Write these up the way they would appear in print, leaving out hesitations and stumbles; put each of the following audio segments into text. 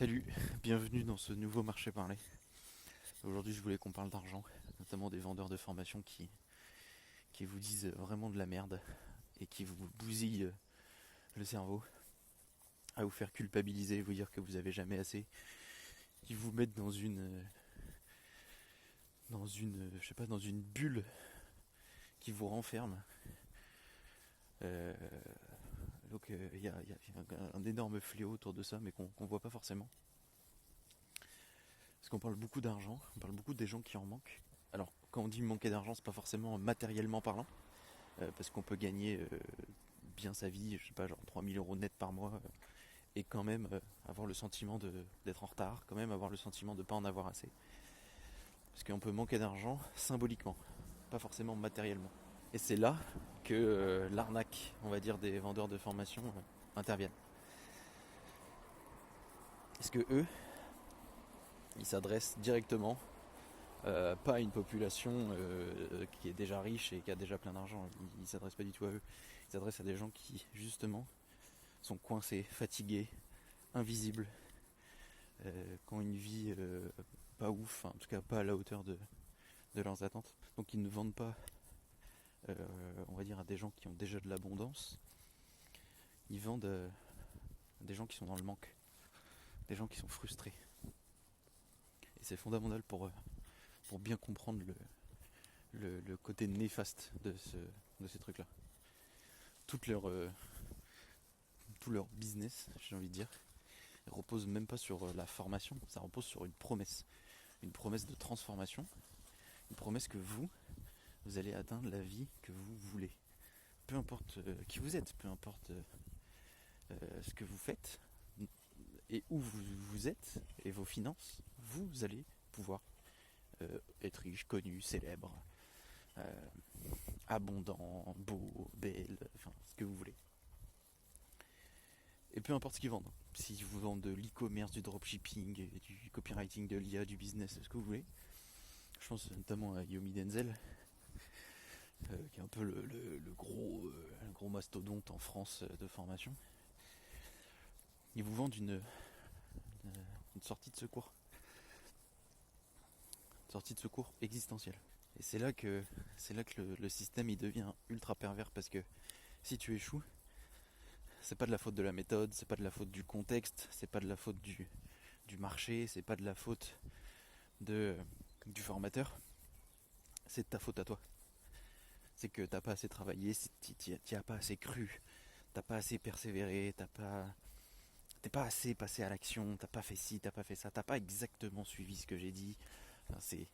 Salut, bienvenue dans ce nouveau marché parlé. Aujourd'hui je voulais qu'on parle d'argent, notamment des vendeurs de formation qui vous disent vraiment de la merde et qui vous bousillent le cerveau, à vous faire culpabiliser, vous dire que vous avez jamais assez, qui vous mettent je sais pas, dans une bulle qui vous renferme. Euh, donc il y a un énorme fléau autour de ça, mais qu'on voit pas forcément. Parce qu'on parle beaucoup d'argent, on parle beaucoup des gens qui en manquent. Alors, quand on dit manquer d'argent, c'est pas forcément matériellement parlant, parce qu'on peut gagner bien sa vie, je sais pas, genre 3000 € net par mois, et quand même avoir le sentiment d'être en retard, quand même avoir le sentiment de pas en avoir assez. Parce qu'on peut manquer d'argent symboliquement, pas forcément matériellement. Et c'est là que l'arnaque, on va dire, des vendeurs de formation interviennent. Est-ce que eux, ils s'adressent directement pas à une population qui est déjà riche et qui a déjà plein d'argent. Ils s'adressent pas du tout à eux. Ils s'adressent à des gens qui, justement, sont coincés, fatigués, invisibles, qui ont une vie pas ouf, en tout cas pas à la hauteur de leurs attentes. Donc ils ne vendent pas, on va dire, à des gens qui ont déjà de l'abondance. Ils vendent à des gens qui sont dans le manque, des gens qui sont frustrés. Et c'est fondamental pour bien comprendre le côté néfaste de ces trucs-là. Toute leur, tout leur business, j'ai envie de dire, repose même pas sur la formation, ça repose sur une promesse de transformation, une promesse que vous allez atteindre la vie que vous voulez. Peu importe qui vous êtes, peu importe ce que vous faites et où vous êtes et vos finances, vous allez pouvoir être riche, connu, célèbre, euh, abondant, beau, belle, enfin ce que vous voulez. Et peu importe ce qu'ils vendent. S'ils vous vendent de l'e-commerce, du dropshipping, du copywriting, de l'IA, du business, ce que vous voulez. Je pense notamment à Yomi Denzel, qui est un peu le gros mastodonte en France de formation. Ils vous vendent une sortie de secours. Une sortie de secours existentielle. Et c'est là que le système il devient ultra pervers parce que si tu échoues, c'est pas de la faute de la méthode, c'est pas de la faute du contexte, c'est pas de la faute du marché, c'est pas de la faute du formateur, c'est de ta faute à toi. C'est que t'as pas assez travaillé, t'y as pas assez cru, t'as pas assez persévéré, t'es pas assez passé à l'action, t'as pas fait ci, t'as pas fait ça, t'as pas exactement suivi ce que j'ai dit. Enfin, c'est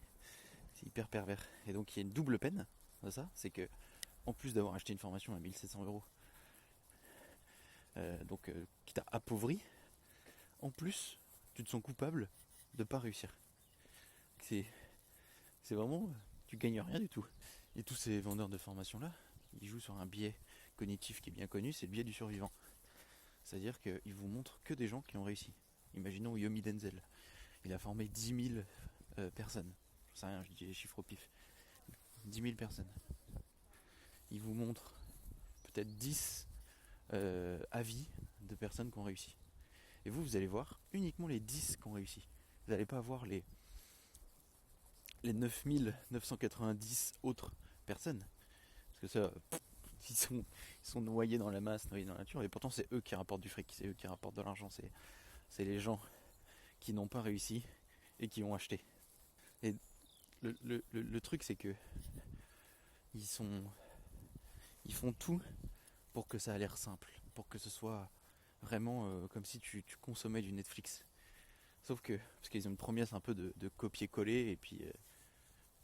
hyper pervers. Et donc il y a une double peine de ça, c'est que en plus d'avoir acheté une formation à 1700 € qui t'a appauvri, en plus tu te sens coupable de pas réussir. C'est, c'est vraiment, tu gagnes rien du tout. Et tous ces vendeurs de formation là, ils jouent sur un biais cognitif qui est bien connu, c'est le biais du survivant. C'est-à-dire qu'ils vous montrent que des gens qui ont réussi. Imaginons Yomi Denzel. Il a formé 10 000 personnes. Je sais rien, je dis les chiffres au pif. 10 000 personnes. Il vous montre peut-être 10 avis de personnes qui ont réussi. Et vous allez voir uniquement les 10 qui ont réussi. Vous n'allez pas voir les 9 990 autres personnes. Parce que ça, ils sont noyés dans la masse, noyés dans la nature. Et pourtant, c'est eux qui rapportent du fric, c'est eux qui rapportent de l'argent. C'est les gens qui n'ont pas réussi et qui ont acheté. Et le truc, c'est que ils sont, ils font tout pour que ça a l'air simple, pour que ce soit vraiment comme si tu consommais du Netflix. Sauf que, parce qu'ils ont une promesse un peu de copier-coller, et puis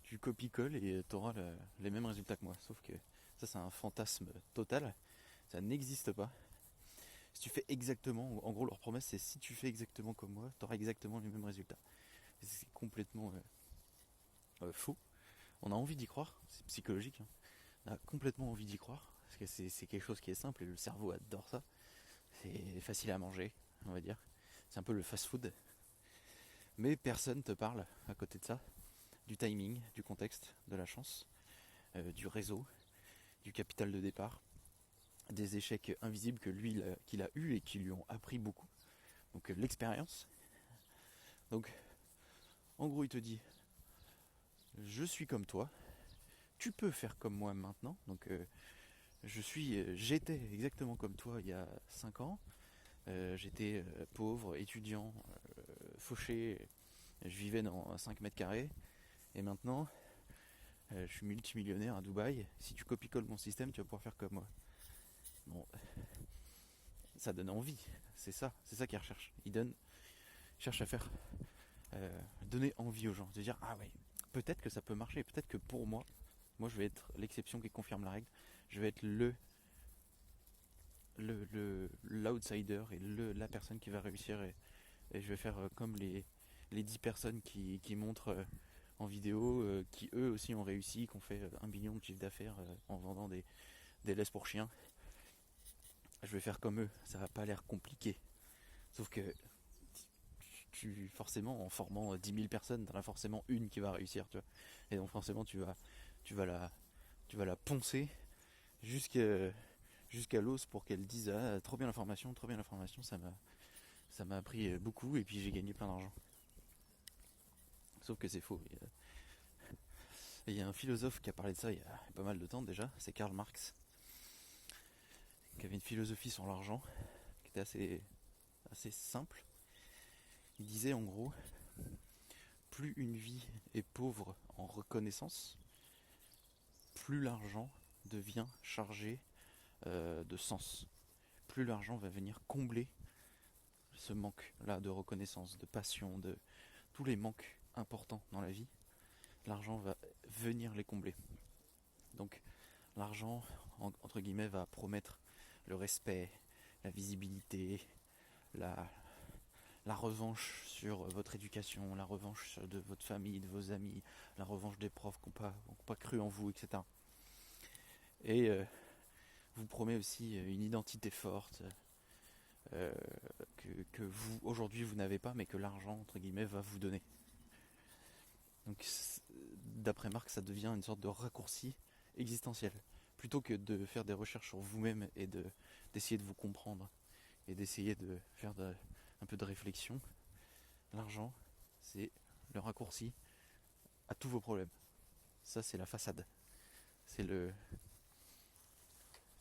tu copies-colles et t'auras les mêmes résultats que moi. Sauf que ça, c'est un fantasme total, ça n'existe pas. Si tu fais exactement, en gros, leur promesse, c'est si tu fais exactement comme moi, t'auras exactement les mêmes résultats. Et c'est complètement faux. On a envie d'y croire, c'est psychologique, hein. On a complètement envie d'y croire, parce que c'est quelque chose qui est simple et le cerveau adore ça. C'est facile à manger, on va dire. C'est un peu le fast-food. Mais personne te parle, à côté de ça, du timing, du contexte, de la chance, du réseau, du capital de départ, des échecs invisibles que lui, qu'il a eu et qui lui ont appris beaucoup. Donc l'expérience, Donc en gros il te dit je suis comme toi, tu peux faire comme moi maintenant. Donc j'étais exactement comme toi il y a 5 ans. J'étais pauvre, étudiant, fauché, je vivais dans 5 mètres carrés. Et maintenant, je suis multimillionnaire à Dubaï. Si tu copies-colles mon système, tu vas pouvoir faire comme moi. Bon, ça donne envie. C'est ça qu'ils recherchent. Ils cherchent à faire donner envie aux gens. De dire, ah ouais, peut-être que ça peut marcher. Peut-être que pour moi je vais être l'exception qui confirme la règle. Je vais être l'outsider et la personne qui va réussir. Et je vais faire comme les 10 personnes qui montrent en vidéo, qui eux aussi ont réussi, qui ont fait 1 million de chiffre d'affaires en vendant des laisses pour chiens. Je vais faire comme eux, ça va pas l'air compliqué. Sauf que forcément, en formant 10 000 personnes, t'en as forcément une qui va réussir, tu vois. Et donc forcément, tu vas la poncer jusqu'à l'os pour qu'elle dise ah, trop bien l'information, ça m'a appris beaucoup et puis j'ai gagné plein d'argent. Sauf que c'est faux. Il y a un philosophe qui a parlé de ça il y a pas mal de temps déjà, c'est Karl Marx, qui avait une philosophie sur l'argent qui était assez simple. Il disait en gros, plus une vie est pauvre en reconnaissance, plus l'argent devient chargé de sens. Plus l'argent va venir combler ce manque-là de reconnaissance, de passion, de tous les manques importants dans la vie, l'argent va venir les combler. Donc l'argent, entre guillemets, va promettre le respect, la visibilité, la revanche sur votre éducation, la revanche de votre famille, de vos amis, la revanche des profs qui n'ont pas cru en vous, etc. Et vous promet aussi une identité forte que vous, aujourd'hui, vous n'avez pas, mais que l'argent, entre guillemets, va vous donner. Donc, d'après Marx, ça devient une sorte de raccourci existentiel. Plutôt que de faire des recherches sur vous-même et d'essayer de vous comprendre et d'essayer de faire un peu de réflexion, l'argent, c'est le raccourci à tous vos problèmes. Ça, c'est la façade. C'est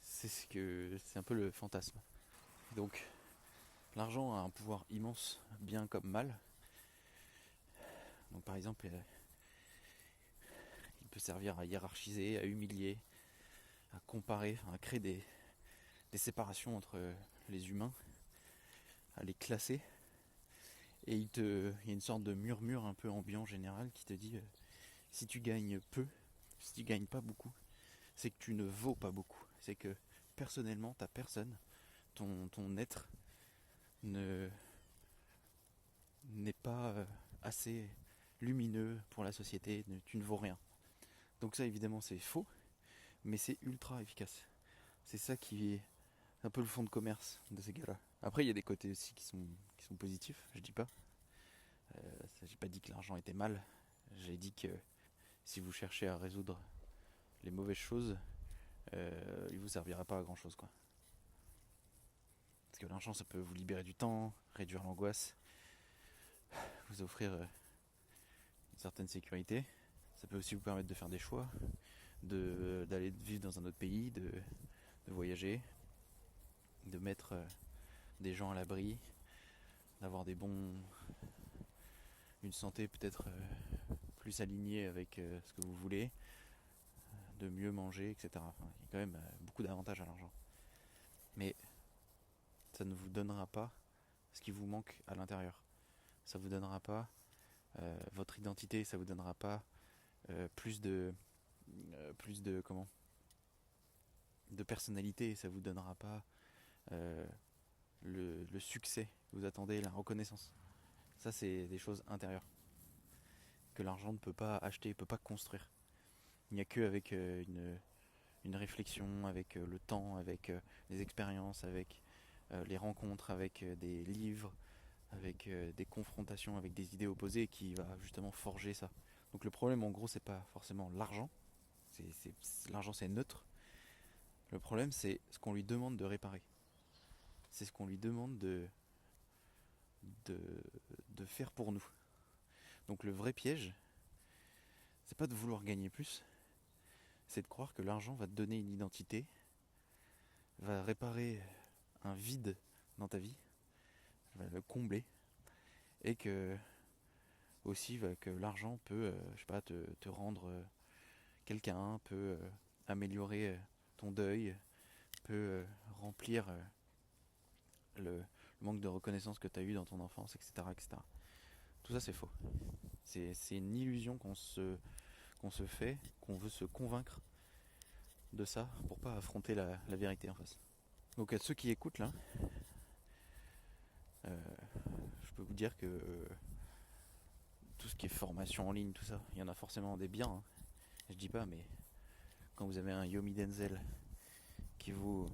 c'est un peu le fantasme. Donc, l'argent a un pouvoir immense, bien comme mal. Donc, par exemple, il peut servir à hiérarchiser, à humilier, à comparer, à créer des séparations entre les humains, à les classer. Et il y a une sorte de murmure un peu ambiant général qui te dit si tu gagnes peu, si tu gagnes pas beaucoup, c'est que tu ne vaux pas beaucoup. C'est que personnellement, ta personne, ton être n'est pas assez lumineux pour la société, tu ne vaux rien. Donc ça évidemment c'est faux, mais c'est ultra efficace. C'est ça qui est un peu le fond de commerce de ces gars-là. Après il y a des côtés aussi qui sont positifs, je dis pas. J'ai pas dit que l'argent était mal, j'ai dit que si vous cherchez à résoudre les mauvaises choses, il vous servira pas à grand chose quoi. Parce que l'argent ça peut vous libérer du temps, réduire l'angoisse, vous offrir une certaine sécurité. Ça peut aussi vous permettre de faire des choix, d'aller vivre dans un autre pays, de voyager, de mettre des gens à l'abri, d'avoir une santé peut-être plus alignée avec ce que vous voulez, de mieux manger, etc. Enfin, il y a quand même beaucoup d'avantages à l'argent. Mais ça ne vous donnera pas ce qui vous manque à l'intérieur. Ça vous donnera pas votre identité, ça vous donnera pas plus de de personnalité, ça vous donnera pas le succès que vous attendez, la reconnaissance. Ça c'est des choses intérieures que l'argent ne peut pas acheter, ne peut pas construire. Il n'y a que avec une réflexion, avec le temps, avec les expériences, avec les rencontres, avec des livres, avec des confrontations avec des idées opposées qui va justement forger ça. Donc le problème en gros c'est pas forcément l'argent, l'argent c'est neutre. Le problème c'est ce qu'on lui demande de réparer. C'est ce qu'on lui demande de faire pour nous. Donc le vrai piège, c'est pas de vouloir gagner plus, c'est de croire que l'argent va te donner une identité, va réparer un vide dans ta vie, va le combler, et que aussi que l'argent peut, te rendre quelqu'un, peut améliorer ton deuil, peut remplir le manque de reconnaissance que tu as eu dans ton enfance, etc., etc. Tout ça, c'est faux. C'est une illusion qu'on se fait, qu'on veut se convaincre de ça pour pas affronter la vérité en face. Donc à ceux qui écoutent là, je peux vous dire que tout ce qui est formation en ligne, tout ça, il y en a forcément des biens, hein. Je dis pas, mais quand vous avez un Yomi Denzel qui vous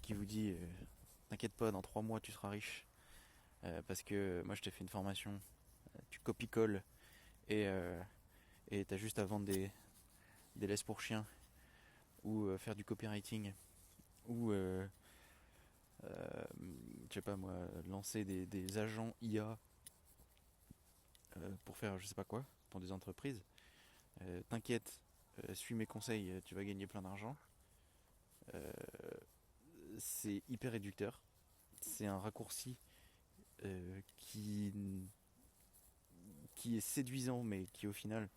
dit t'inquiète pas, dans 3 mois tu seras riche, parce que moi je t'ai fait une formation, tu copies-colles et t'as juste à vendre des laisses pour chiens ou faire du copywriting ou je sais pas moi, lancer des agents IA pour faire je sais pas quoi pour des entreprises. T'inquiète, suis mes conseils, tu vas gagner plein d'argent. Euh, c'est hyper réducteur. C'est un raccourci qui est séduisant, mais qui au final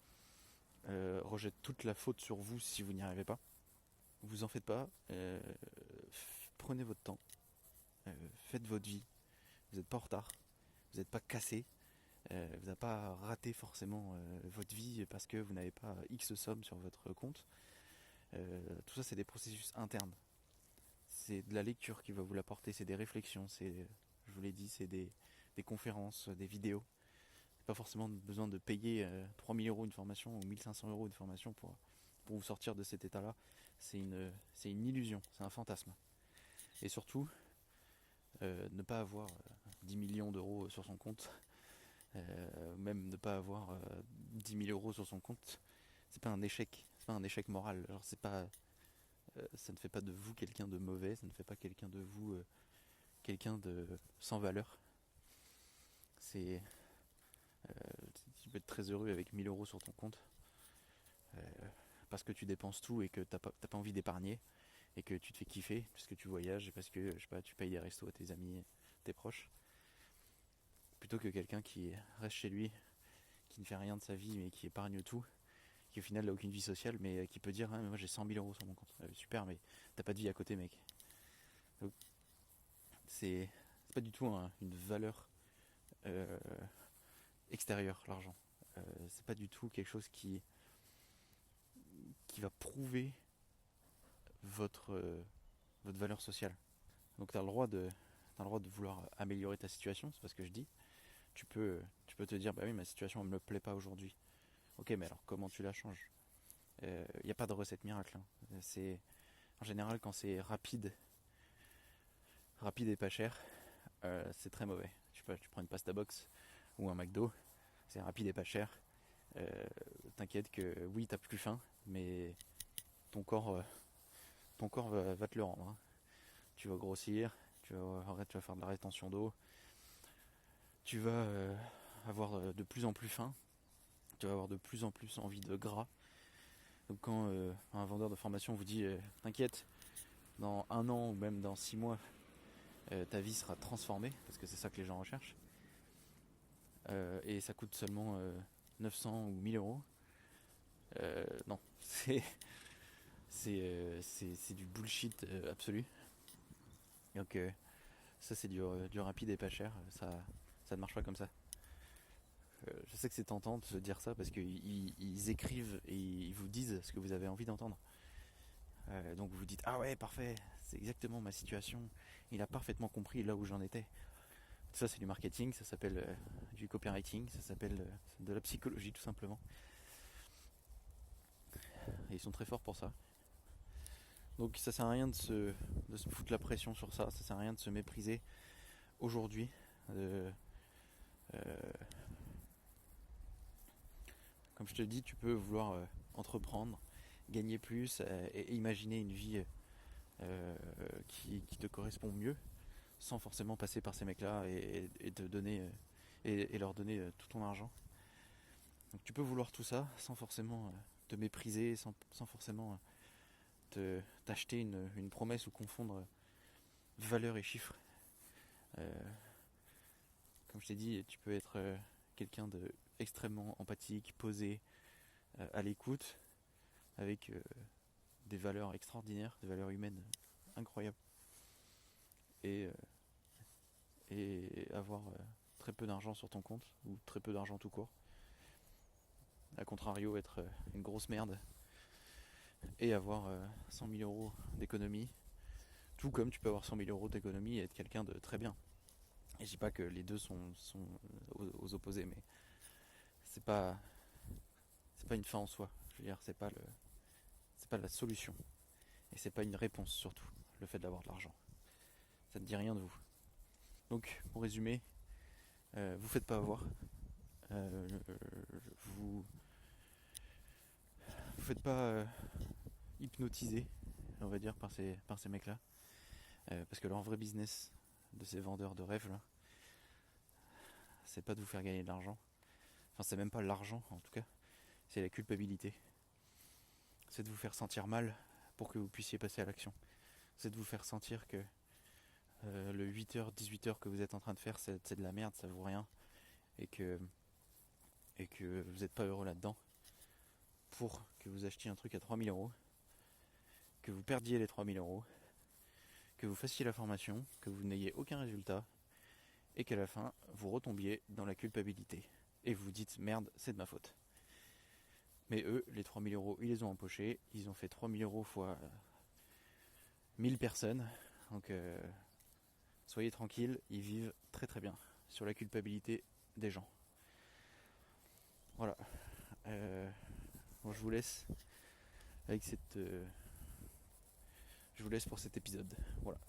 rejette toute la faute sur vous si vous n'y arrivez pas. Vous en faites pas. Prenez votre temps. Faites votre vie. Vous n'êtes pas en retard. Vous n'êtes pas cassé. Vous n'avez pas raté forcément votre vie parce que vous n'avez pas X somme sur votre compte. Tout ça, c'est des processus internes. C'est de la lecture qui va vous l'apporter, c'est des réflexions, je vous l'ai dit, c'est des conférences, des vidéos. C'est pas forcément besoin de payer 3000 euros une formation ou 1500 euros une formation pour vous sortir de cet état-là. C'est une illusion, c'est un fantasme. Et surtout, ne pas avoir 10 millions d'euros sur son compte, même ne pas avoir 10 000 euros sur son compte, c'est pas un échec, c'est pas un échec moral. Alors c'est pas, ça ne fait pas de vous quelqu'un de mauvais, ça ne fait pas quelqu'un de vous quelqu'un de sans valeur. C'est tu peux être très heureux avec 1000 euros sur ton compte euh, parce que tu dépenses tout et que t'as pas envie d'épargner et que tu te fais kiffer parce que tu voyages et parce que je sais pas, tu payes des restos à tes amis, tes proches, plutôt que quelqu'un qui reste chez lui, qui ne fait rien de sa vie mais qui épargne tout, qui au final n'a aucune vie sociale mais qui peut dire ah, mais moi j'ai 100 000 euros sur mon compte. Super, mais t'as pas de vie à côté, mec. Donc, c'est pas du tout une valeur euh, extérieure, l'argent. C'est pas du tout quelque chose qui va prouver votre valeur sociale. Donc tu as le droit de vouloir améliorer ta situation, c'est pas ce que je dis. Tu peux te dire bah oui, ma situation elle me plaît pas aujourd'hui. Ok, mais alors comment tu la changes? Il n'y a pas de recette miracle, hein. C'est en général quand c'est rapide et pas cher, c'est très mauvais. Tu prends une pasta box ou un McDo, c'est rapide et pas cher. Euh, T'inquiète que oui, t'as plus faim, mais ton corps, euh, ton corps va te le rendre, hein. Tu vas grossir, tu vas faire de la rétention d'eau, tu vas avoir de plus en plus faim, tu vas avoir de plus en plus envie de gras. Donc quand un vendeur de formation vous dit t'inquiète, dans 1 an ou même dans 6 mois, ta vie sera transformée, parce que c'est ça que les gens recherchent, et ça coûte seulement 900 ou 1000 euros, non, c'est du bullshit absolu. Donc ça c'est du rapide et pas cher, ça ne marche pas comme ça. Je sais que c'est tentant de se dire ça parce qu'ils écrivent et ils vous disent ce que vous avez envie d'entendre. Donc vous vous dites ah ouais parfait, c'est exactement ma situation, il a parfaitement compris là où j'en étais. Ça c'est du marketing, ça s'appelle du copywriting, ça s'appelle de la psychologie tout simplement. Et ils sont très forts pour ça. Donc ça sert à rien de se foutre la pression sur ça sert à rien de se mépriser aujourd'hui. Euh, euh, comme je te dis, tu peux vouloir entreprendre, gagner plus et imaginer une vie qui te correspond mieux sans forcément passer par ces mecs-là et te donner et leur donner tout ton argent. Donc tu peux vouloir tout ça sans forcément te mépriser, sans forcément t'acheter une promesse ou confondre valeur et chiffres. Euh, Comme je t'ai dit, tu peux être quelqu'un de extrêmement empathique, posé, à l'écoute, avec des valeurs extraordinaires, des valeurs humaines incroyables, et, et avoir très peu d'argent sur ton compte, ou très peu d'argent tout court. A contrario, être une grosse merde et avoir 100 000 euros d'économie, tout comme tu peux avoir 100 000 euros d'économie et être quelqu'un de très bien. Et je dis pas que les deux sont aux opposés, mais c'est pas c'est pas une fin en soi. Je veux dire, c'est pas la solution et c'est pas une réponse surtout. Le fait d'avoir de l'argent, ça ne dit rien de vous. Donc, pour résumer, vous faites pas avoir. Euh, vous vous faites pas hypnotiser, on va dire, par ces mecs-là, parce que leur vrai business de ces vendeurs de rêves là, c'est pas de vous faire gagner de l'argent. Enfin, c'est même pas l'argent en tout cas, c'est la culpabilité. C'est de vous faire sentir mal pour que vous puissiez passer à l'action. C'est de vous faire sentir que le 8h, 18h que vous êtes en train de faire, c'est de la merde, ça vaut rien, et que, et que vous n'êtes pas heureux là-dedans, pour que vous achetiez un truc à 3000 euros, que vous perdiez les 3000 euros, que vous fassiez la formation, que vous n'ayez aucun résultat, et qu'à la fin, vous retombiez dans la culpabilité. Et vous vous dites, merde, c'est de ma faute. Mais eux, les 3000 euros, ils les ont empochés, ils ont fait 3000 euros fois 1000 personnes, donc soyez tranquilles, ils vivent très très bien sur la culpabilité des gens. Voilà. Bon, je vous laisse avec cette. Je vous laisse pour cet épisode. Voilà.